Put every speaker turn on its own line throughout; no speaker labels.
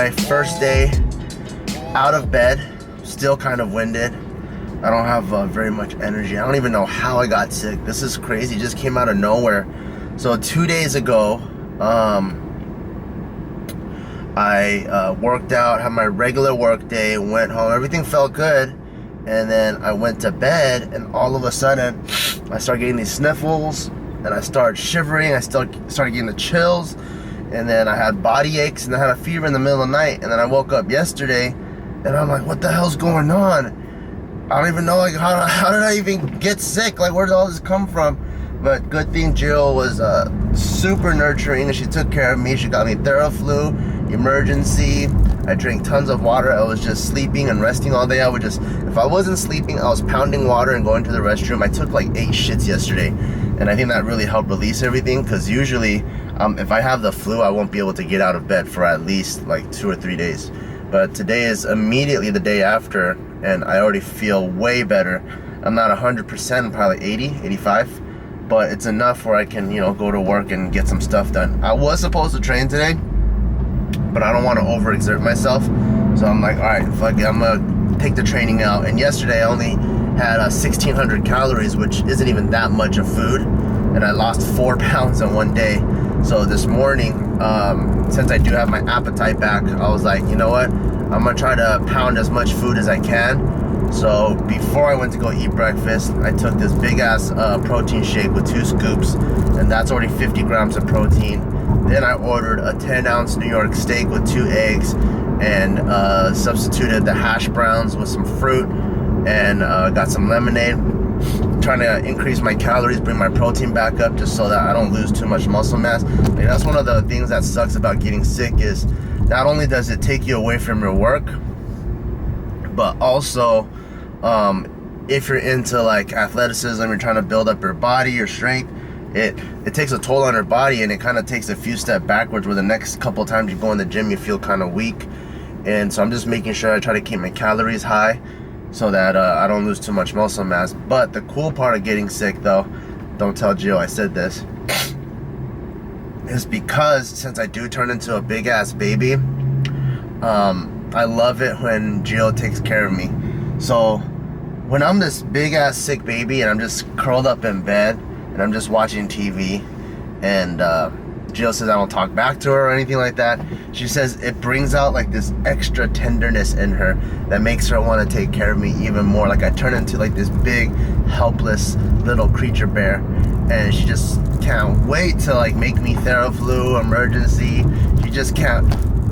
my first day out of bed, still kind of winded. I don't have very much energy. I don't even know how I got sick. This is crazy, just came out of nowhere. So 2 days ago, I worked out, had my regular work day, went home, everything felt good, and then I went to bed, and all of a sudden I started getting these sniffles, and I started shivering, I started getting the chills, and then I had body aches, and I had a fever in the middle of the night, and then I woke up yesterday, and I'm like, what the hell's going on? I don't even know, like, how did I even get sick? Like, where did all this come from? But good thing Jill was super nurturing, and she took care of me. She got me Theraflu, emergency. I drank tons of water. I was just sleeping and resting all day. If I wasn't sleeping, I was pounding water and going to the restroom. I took like 8 shits yesterday, and I think that really helped release everything, because usually if I have the flu, I won't be able to get out of bed for at least like 2 or 3 days. But today is immediately the day after, and I already feel way better. I'm not 100%, I'm probably 80, 85, but it's enough where I can, go to work and get some stuff done. I was supposed to train today, but I don't want to overexert myself. So I'm like, all right, fuck it, I'm gonna take the training out. And yesterday I only had 1,600 calories, which isn't even that much of food, and I lost 4 pounds in one day. So this morning, since I do have my appetite back, I was like, you know what? I'm gonna try to pound as much food as I can. So before I went to go eat breakfast, I took this big ass protein shake with 2 scoops, and that's already 50 grams of protein. Then I ordered a 10-ounce New York steak with 2 eggs, and substituted the hash browns with some fruit, and got some lemonade. Trying to increase my calories, bring my protein back up, just so that I don't lose too much muscle mass. Like, that's one of the things that sucks about getting sick, is not only does it take you away from your work, but also if you're into like athleticism, you're trying to build up your body, your strength, it takes a toll on your body, and it kind of takes a few steps backwards, where the next couple times you go in the gym you feel kind of weak. And so I'm just making sure I try to keep my calories high, so that I don't lose too much muscle mass. But the cool part of getting sick, though, don't tell Jill I said this, is because since I do turn into a big ass baby, I love it when Jill takes care of me. So when I'm this big ass sick baby and I'm just curled up in bed and I'm just watching TV, and Jill says I don't talk back to her or anything like that, she says it brings out like this extra tenderness in her that makes her want to take care of me even more. Like I turn into like this big helpless little creature bear, and she just can't wait to like make me Theraflu emergency. She just can't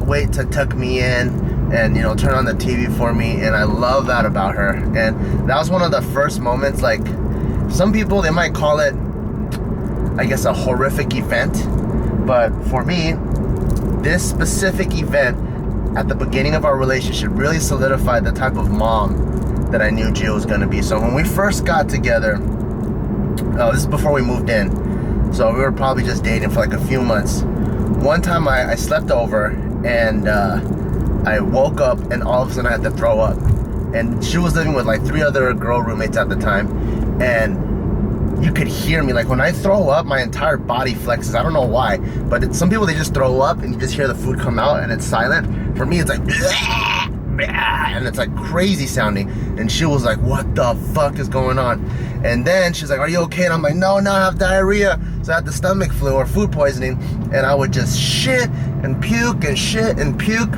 wait to tuck me in and turn on the TV for me, and I love that about her. And that was one of the first moments, like some people, they might call it, I guess, a horrific event, but for me, this specific event at the beginning of our relationship really solidified the type of mom that I knew Jill was going to be. So when we first got together, this is before we moved in, so we were probably just dating for like a few months. One time I slept over, and I woke up, and all of a sudden I had to throw up. And she was living with like 3 other girl roommates at the time, and you could hear me. Like when I throw up, my entire body flexes. I don't know why, but some people, they just throw up and you just hear the food come out and it's silent. For me, it's like and it's like crazy sounding. And she was like, what the fuck is going on? And then she's like, are you okay? And I'm like, no, I have diarrhea. So I had the stomach flu or food poisoning, and I would just shit and puke and shit and puke.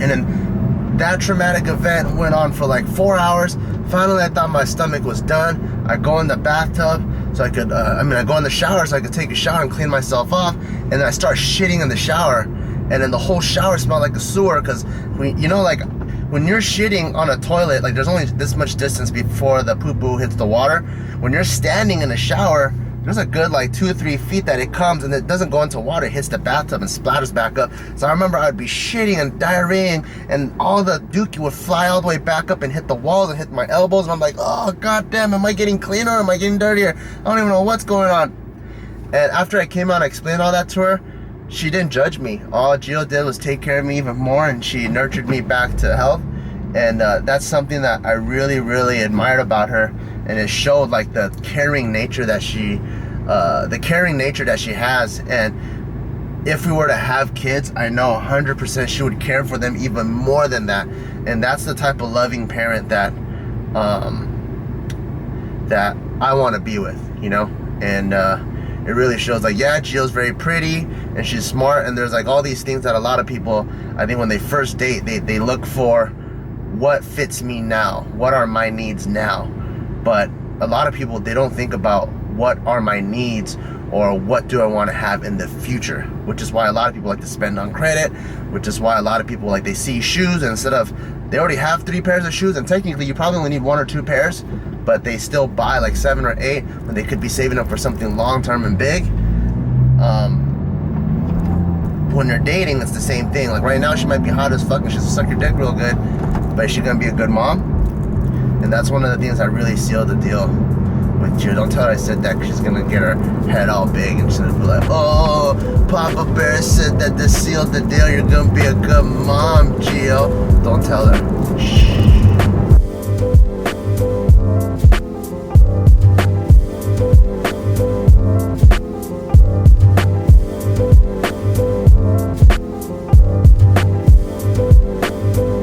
And then that traumatic event went on for like 4 hours. Finally, I thought my stomach was done. I go in the bathtub so I could, I go in the shower so I could take a shower and clean myself off. And then I start shitting in the shower. And then the whole shower smelled like a sewer, because, like when you're shitting on a toilet, like there's only this much distance before the poo-poo hits the water. When you're standing in the shower, there's a good like 2 or 3 feet that it comes, and it doesn't go into water. It hits the bathtub and splatters back up. So I remember I'd be shitting and diarrheaing, and all the dookie would fly all the way back up and hit the walls and hit my elbows. And I'm like, oh goddamn, am I getting cleaner or am I getting dirtier? I don't even know what's going on. And after I came out and explained all that to her, she didn't judge me. All Jill did was take care of me even more, and she nurtured me back to health. And that's something that I really, really admired about her. And it showed like the caring nature that she has. And if we were to have kids, I know 100% she would care for them even more than that. And that's the type of loving parent that that I want to be with, you know. And it really shows, like, yeah, Gio's very pretty and she's smart, and there's like all these things that a lot of people, I think when they first date, they look for what fits me now, what are my needs now. But a lot of people, they don't think about what are my needs or what do I want to have in the future, which is why a lot of people like to spend on credit, which is why a lot of people, like, they see shoes, and instead of, they already have 3 pairs of shoes, and technically you probably only need 1 or 2 pairs, but they still buy like 7 or 8 when they could be saving up for something long-term and big. When you're dating, it's the same thing. Like right now, she might be hot as fuck and she'll suck your dick real good, but is she gonna be a good mom? And that's one of the things that really sealed the deal with Gio. Don't tell her I said that, because she's gonna get her head all big and she's gonna be like, oh, Papa Bear said that this sealed the deal. You're gonna be a good mom, Gio. Don't tell her. Shh.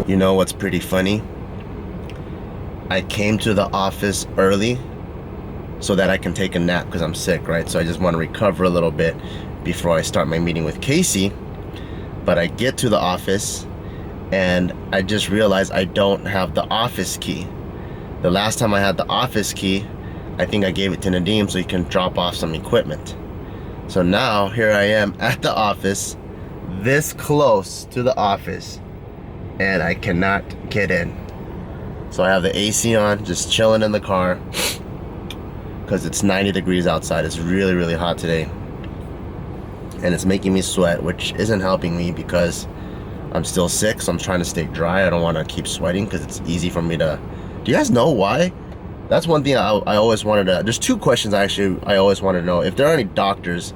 You know what's pretty funny? I came to the office early so that I can take a nap because I'm sick, right? So I just want to recover a little bit before I start my meeting with Casey. But I get to the office and I just realized I don't have the office key. The last time I had the office key, I think I gave it to Nadeem so he can drop off some equipment. So now here I am at the office, this close to the office, and I cannot get in. So I have the AC on, just chilling in the car because it's 90 degrees outside. It's really, really hot today. And it's making me sweat, which isn't helping me because I'm still sick, so I'm trying to stay dry. I don't want to keep sweating because it's easy for me to... Do you guys know why? That's one thing I always wanted to... There's 2 questions I always wanted to know. If there are any doctors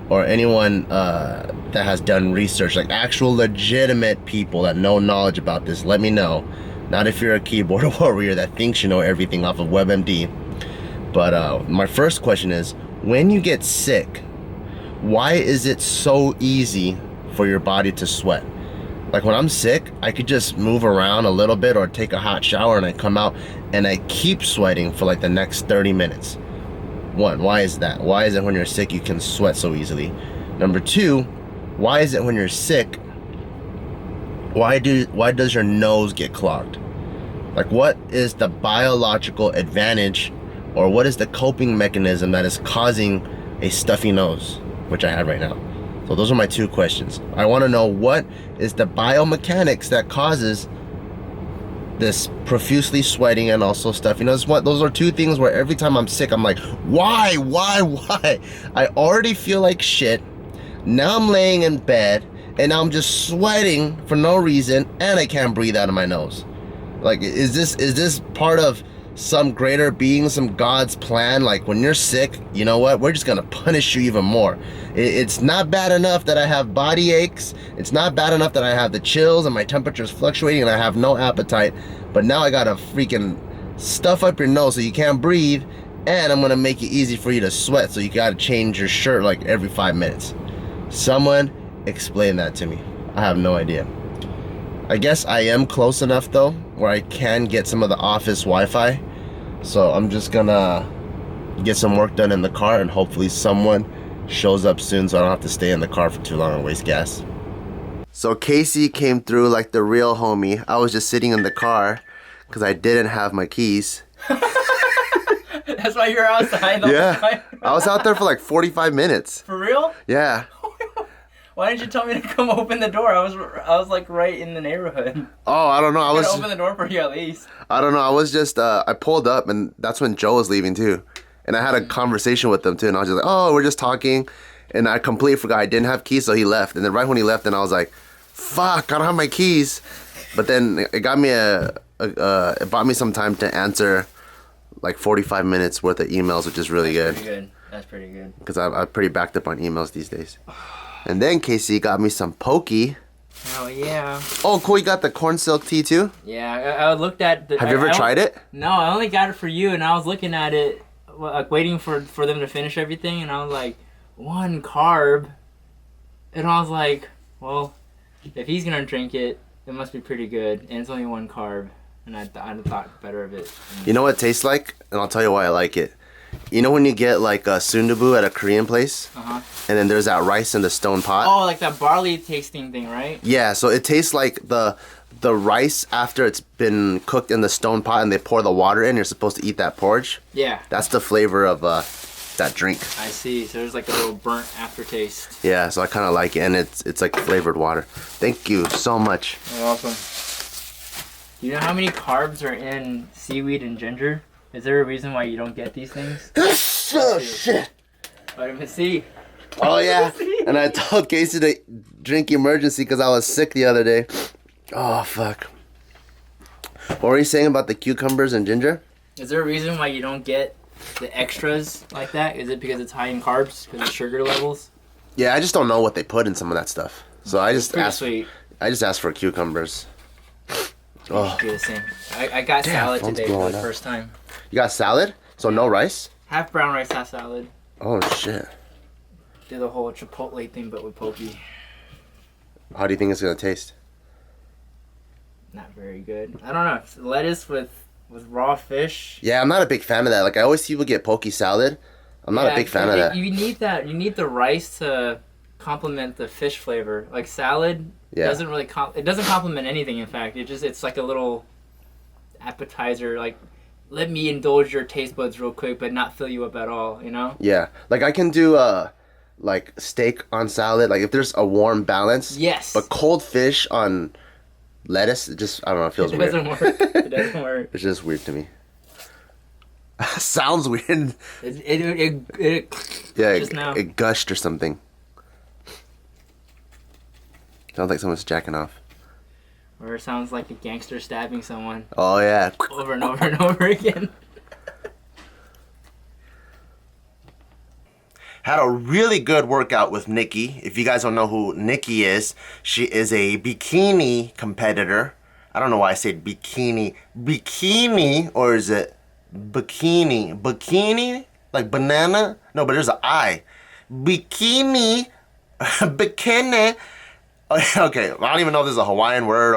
or anyone that has done research, like actual legitimate people that know knowledge about this, let me know. Not if you're a keyboard warrior that thinks you know everything off of WebMD. But my first question is, when you get sick, why is it so easy for your body to sweat? Like when I'm sick, I could just move around a little bit or take a hot shower and I come out and I keep sweating for like the next 30 minutes. 1, why is that? Why is it when you're sick you can sweat so easily? Number 2, why is it when you're sick, why does your nose get clogged? Like, what is the biological advantage, or what is the coping mechanism that is causing a stuffy nose, which I have right now? So those are my 2 questions. I want to know, what is the biomechanics that causes this profusely sweating and also stuffy nose? Those are 2 things where every time I'm sick, I'm like, why? I already feel like shit. Now I'm laying in bed and now I'm just sweating for no reason and I can't breathe out of my nose. Like, is this part of some greater being, some God's plan? Like, when you're sick, you know what? We're just gonna punish you even more. It's not bad enough that I have body aches. It's not bad enough that I have the chills and my temperature's fluctuating and I have no appetite. But now I gotta freaking stuff up your nose so you can't breathe, and I'm gonna make it easy for you to sweat, so you gotta change your shirt like every 5 minutes. Someone explain that to me. I have no idea. I guess I am close enough though where I can get some of the office Wi-Fi, so I'm just gonna get some work done in the car and hopefully someone shows up soon so I don't have to stay in the car for too long and waste gas. So Casey came through like the real homie. I was just sitting in the car because I didn't have my keys.
That's why you're outside the whole time?
I was out there for like 45 minutes.
For real?
Yeah.
Why didn't you tell me to come open the door? I was like right in the neighborhood.
Oh, I don't know. I was
open the door for you at least.
I don't know. I was just I pulled up and that's when Joe was leaving too. And I had a conversation with them too, and I was just like, oh, we're just talking. And I completely forgot I didn't have keys, so he left. And then right when he left, then I was like, fuck, I don't have my keys. But then it got me it bought me some time to answer like 45 minutes worth of emails, which is really good.
Pretty good. That's pretty good.
Because I'm pretty backed up on emails these days. And then Casey got me some pokey.
Oh yeah.
Oh, cool! You got the corn silk tea too?
Yeah, I looked at the...
Have you ever tried it?
No, I only got it for you, and I was looking at it, like waiting for them to finish everything, and I was like, 1 carb. And I was like, well, if he's gonna drink it, it must be pretty good. And it's only 1 carb. And I thought better of it.
You know what it tastes like? And I'll tell you why I like it. You know when you get like a sundubu at a Korean place?
Uh-huh.
And then there's that rice in the stone pot?
Oh, like that barley tasting thing, right?
Yeah, so it tastes like the rice after it's been cooked in the stone pot and they pour the water in. You're supposed to eat that porridge.
Yeah.
That's the flavor of that drink.
I see. So there's like a little burnt aftertaste.
Yeah, so I kind of like it, and it's like flavored water. Thank you so much.
You're welcome. Do you know how many carbs are in seaweed and ginger? Is there a reason why you don't get these things?
Oh, shit.
Vitamin C.
Oh, yeah. And I told Casey to drink emergency because I was sick the other day. Oh, fuck. What were you saying about the cucumbers and ginger?
Is there a reason why you don't get the extras like that? Is it because it's high in carbs? Because of sugar levels?
Yeah, I just don't know what they put in some of that stuff. So I just
Pretty
asked.
sweet.
I just asked for cucumbers.
Oh. Do the same. I got
Damn,
salad
phone's
today for
blowing
the
up.
first time.
You got salad? So no rice?
Half brown rice, half salad.
Oh shit.
Did the whole Chipotle thing, but with poke.
How do you think it's gonna taste?
Not very good. I don't know. It's lettuce with raw fish.
Yeah, I'm not a big fan of that. Like I always see people get poke salad. I'm not a big fan of that.
You need that. You need the rice to complement the fish flavor. Like salad doesn't really it doesn't complement anything. In fact, it's like a little appetizer. Like let me indulge your taste buds real quick, but not fill you up at all. You know?
Yeah, like I can do like steak on salad. Like if there's a warm balance.
Yes.
But cold fish on lettuce, it just I don't know. It feels
It
weird.
doesn't work. It doesn't work.
It's just weird to me. Sounds weird. Yeah,
just now.
it gushed or something. Sounds like someone's jacking off.
Or it sounds like a gangster stabbing someone
Oh yeah.
over and over and over again.
Had a really good workout with Nikki. If you guys don't know who Nikki is, she is a bikini competitor. I don't know why I said bikini. Bikini, or is it bikini? Bikini? Like banana? No, but there's an I. Bikini. Bikini. Okay, I don't even know if this is a Hawaiian word